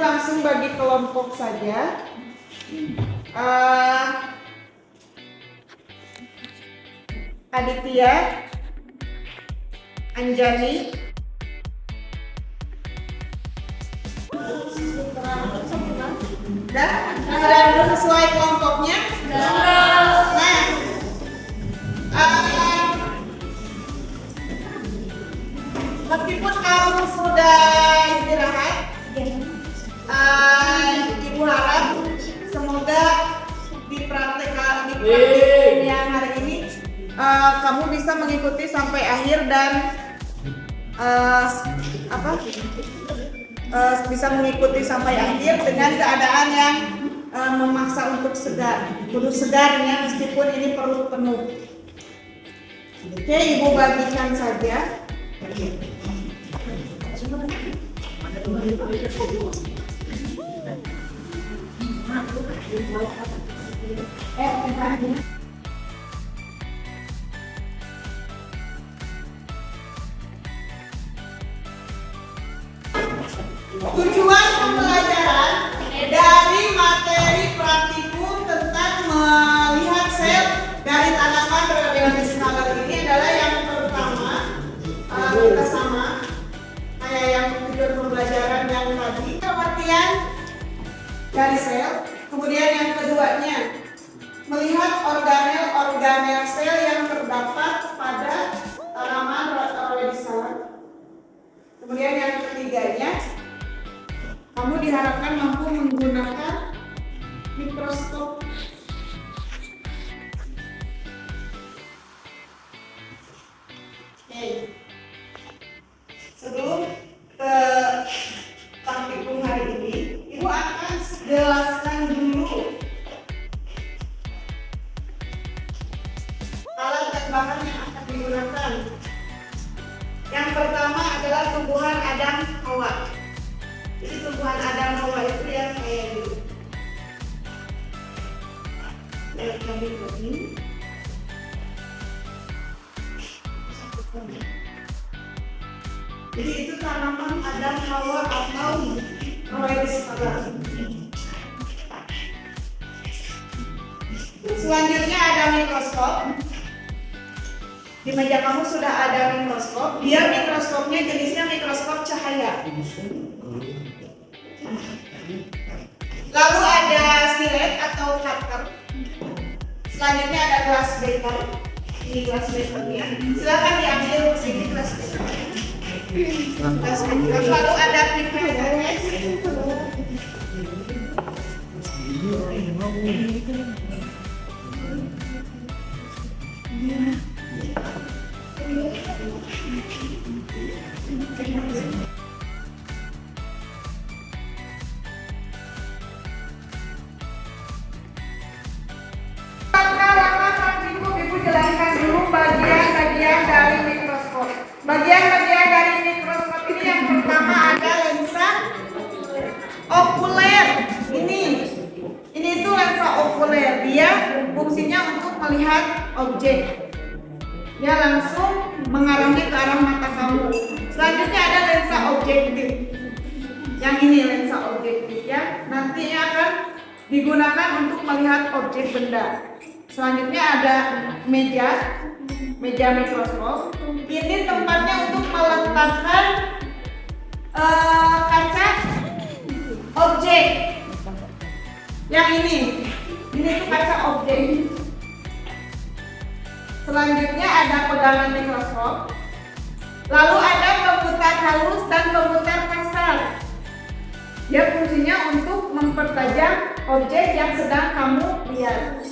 langsung bagi kelompok saja. Aditya, Anjani, sudah sesuai kelompoknya. Meskipun kamu sudah istirahat, Ibu harap semoga di praktek yang hari ini kamu bisa mengikuti sampai akhir dan bisa mengikuti sampai akhir dengan keadaan yang memaksa untuk segar, kudu segarnya meskipun ini perlu penuh. Oke, Ibu bagikan saja. Tujuan pembelajaran dari materi praktikum tentang melihat sel dari tanaman bervariasi skalar ini adalah yang pertama kita sama kayak yang tujuan pembelajaran yang tadi, pengertian dari sel. Kemudian yang keduanya melihat organel sel yang terdapat pada tanaman bervariasi skalar. Kemudian yang ketiganya, kamu diharapkan mampu menggunakan mikroskop. Oke. Sebelum ke praktikum hari ini, Ibu akan jelaskan dulu alat dan bahan yang akan digunakan. Yang pertama adalah tumbuhan Adam Hawa. Jadi tumbuhan Adam Hawa itu yang kayak gitu. Lihat kami ini. Jadi itu tanaman Adam Hawa atau Roelis Skalar. Selanjutnya ada mikroskop. Di meja kamu sudah ada mikroskop. Dia mikroskopnya jenisnya mikroskop cahaya. Lalu ada silet atau cutter. Selanjutnya ada glass beaker. Ini glass beakernya. Silakan diambil ke sini glass beaker. Lalu ada pipet. Jelaskan dulu bagian-bagian dari mikroskop. Bagian-bagian dari mikroskop ini yang pertama ada lensa okuler. Ini itu lensa okuler. Dia fungsinya untuk melihat objek. Dia langsung mengarahnya ke arah mata kamu. Selanjutnya ada lensa objektif. Yang ini lensa objektif ya. Nantinya akan digunakan untuk melihat objek benda. Selanjutnya ada meja mikroskop. Ini tempatnya untuk meletakkan kaca objek. Yang ini tuh kaca objek. Selanjutnya ada pegangan mikroskop. Lalu ada pemutar halus dan pemutar kasar. Dia fungsinya untuk mempertajam objek yang sedang kamu lihat.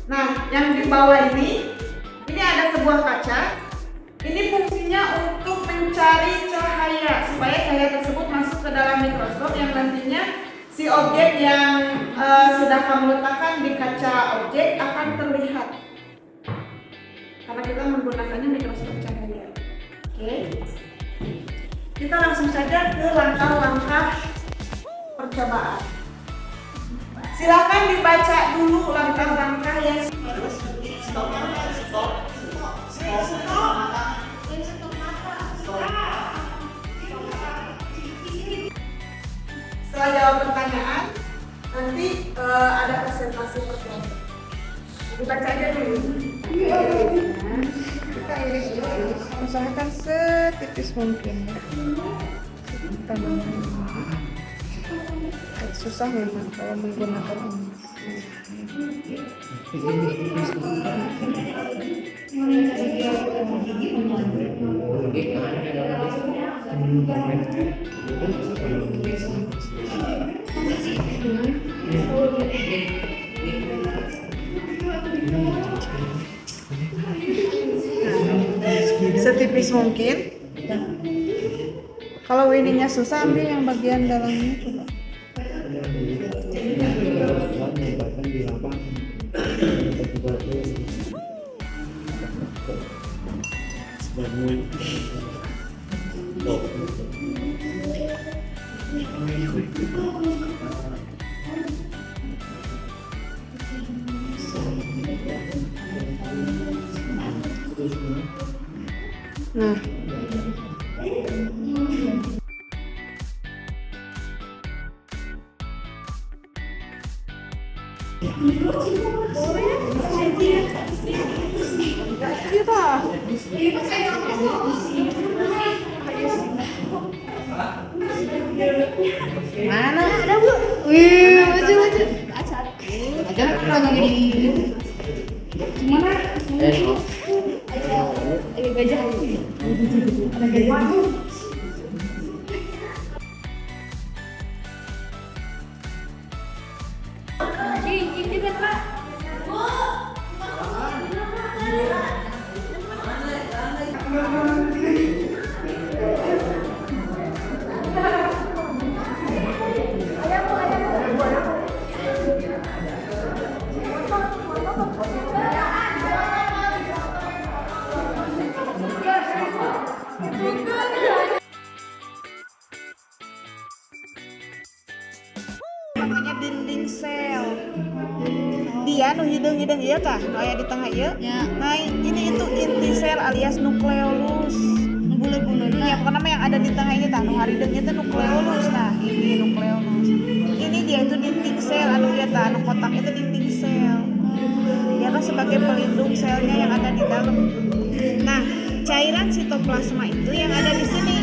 Nah, yang di bawah ini ada sebuah kaca. Ini fungsinya untuk mencari cahaya supaya cahaya tersebut masuk ke dalam mikroskop yang nantinya si objek yang sudah kamu letakkan di kaca objek akan terlihat. Karena kita menggunakannya mikroskop cahaya. Oke. Kita langsung saja ke langkah-langkah percobaan. Silakan dibaca dulu langkah-langkah yang Setelah jawab pertanyaan, nanti ada presentasi per kelompok. Dibaca aja dulu. Kita iris dulu. Usahakan setipis mungkin ya. Susah memang kalau menggunakan ini. Setipis mungkin. Kalau ininya susah, ambil yang bagian dalamnya coba. Nah, mana ada Bu? Wih, maju. Ajar kurang ini. Gimana? Ada gajah. Ada gajah. Ini Pak. Namanya dinding sel. Dia nu hidung ieu tah, nu aya di tengah ieu. Ya. Nah, ini itu inti sel alias nukleolus. Nu buleun-buleun. Ya, pokoknya yang ada di tengah ini tah, nu harideung itu nukleolus. Nah, ini nukleolus. Ini dia itu dinding sel anu ieu tah, anu kotak itu dinding sel. Dia kan sebagai pelindung selnya yang ada di dalam. Nah, cairan sitoplasma itu yang ada di sini.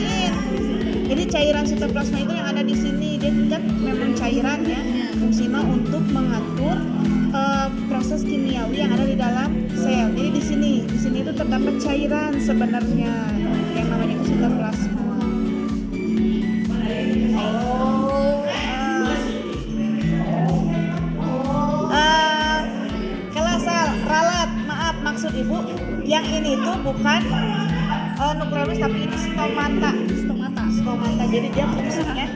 Jadi cairan sitoplasma itu yang ada di sini, dia kan memang cairan ya, fungsinya untuk mengatur proses kimiawi yang ada di dalam sel. Jadi di sini itu terdapat cairan sebenarnya yang namanya sitoplasma. Kelasal, ralat, maaf maksud ibu, yang ini tuh bukan nukleolus tapi ini stomata. Jadi dia fungsinya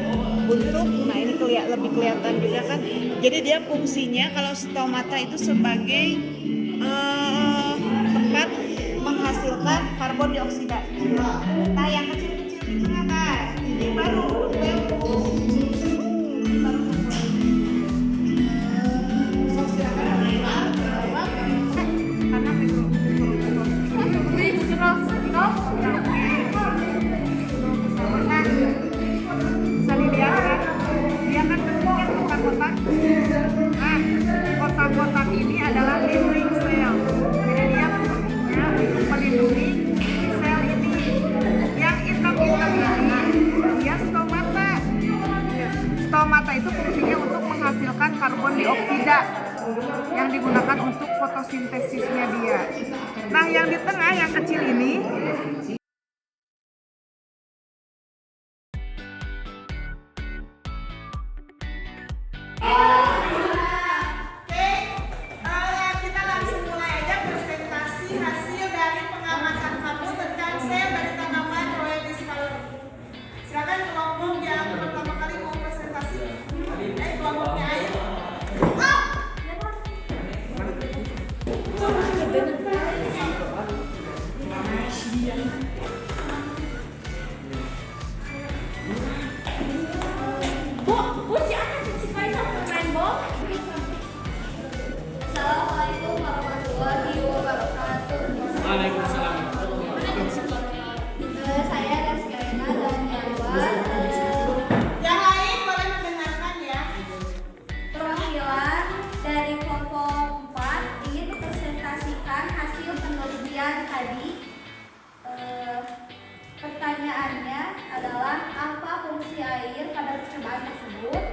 untuk, nah ini lebih kelihatan juga kan. Jadi dia fungsinya kalau stomata itu sebagai tempat menghasilkan karbon dioksida. Nah yang kecil-kecil di tengah, nah ini baru nukleolus. Kotak-kotak ini adalah living cell. Jadi dia fungsinya untuk melindungi sel ini. Yang hitam-hitam ini dia stomata. Stomata itu fungsinya untuk menghasilkan karbon dioksida yang digunakan untuk fotosintesisnya dia. Nah, yang di tengah yang kecil ini saya Rizka dan Jawa. Yang lain boleh mendengarkan. bahan tersebut.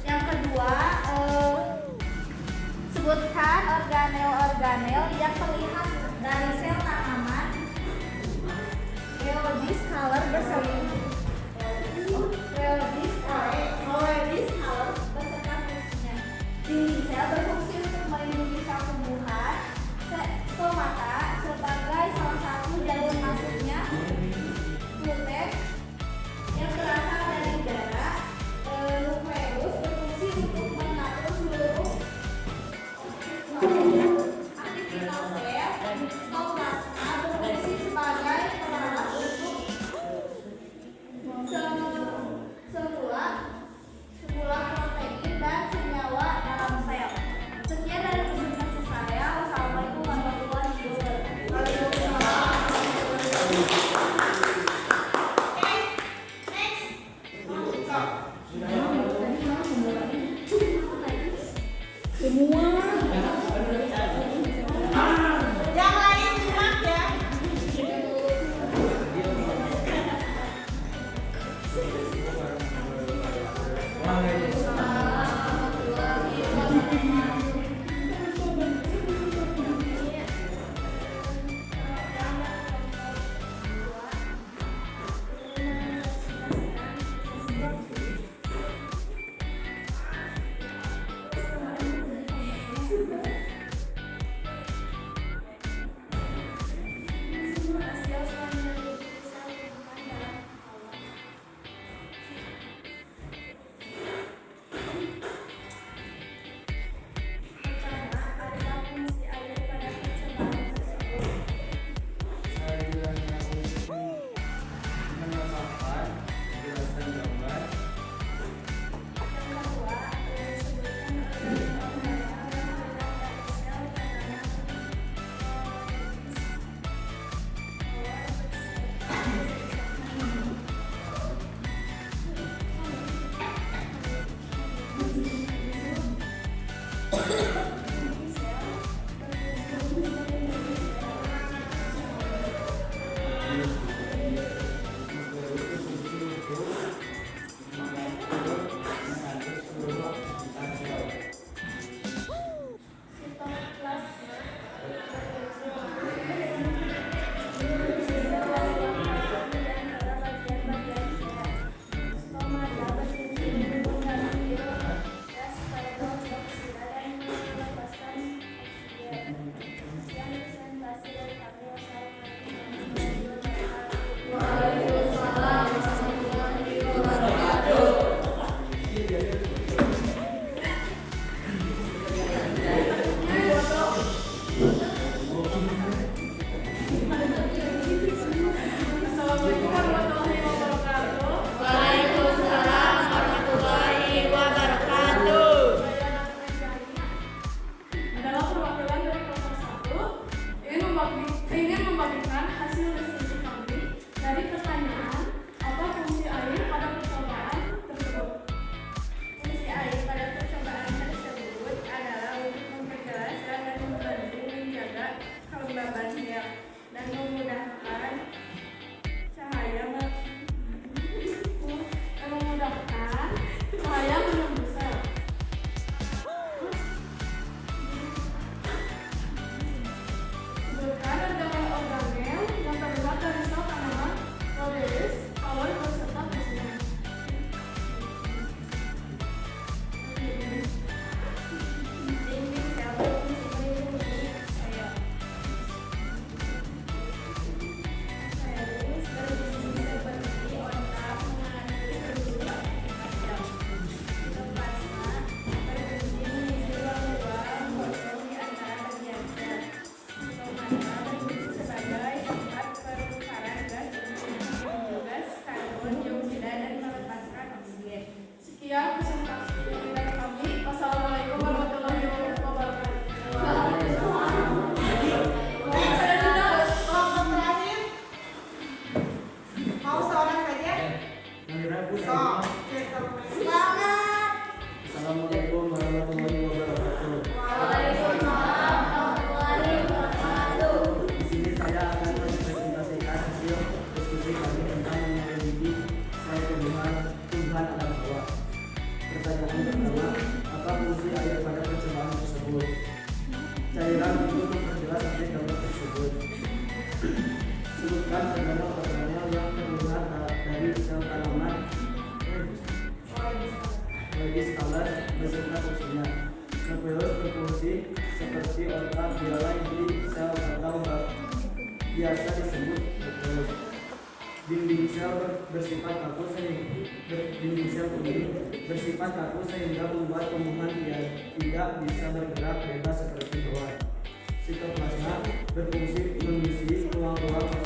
Yang kedua, sebutkan organel-organel yang terlihat dari sel tanaman. Biologis color beserta fungsinya. Dinding sel berfungsi untuk melindungi sel tumbuhan. Stomata sebagai salah satu jalur masuknya gluten yang berasal dari darah. Nukleus berfungsi untuk mengatur seluruh aktivitas sel. Stoplasma berfungsi sebagai penahan untuk semula protein dan senyawa dalam sel. Sekian dari presentasi saya. Wassalamualaikum warahmatullahi wabarakatuh. Yang lain simak ya. pernikahan Adam Hawa. Pertanyaan pertama, apa fungsi air pada percobaan tersebut? Cairan untuk memperjelas arti gambar tersebut. Sebutkan organel-organel yang terlihat dari sel tanaman Legiscaler beserta fungsinya. Nukleus berfungsi seperti otak biolai di sel atau biasa disebut nukleus. Dinding sel bersifat kaku sehingga membuat tumbuhan tidak bisa bergerak bebas seperti hewan. Sitoplasma berfungsi mengisi ruang-ruang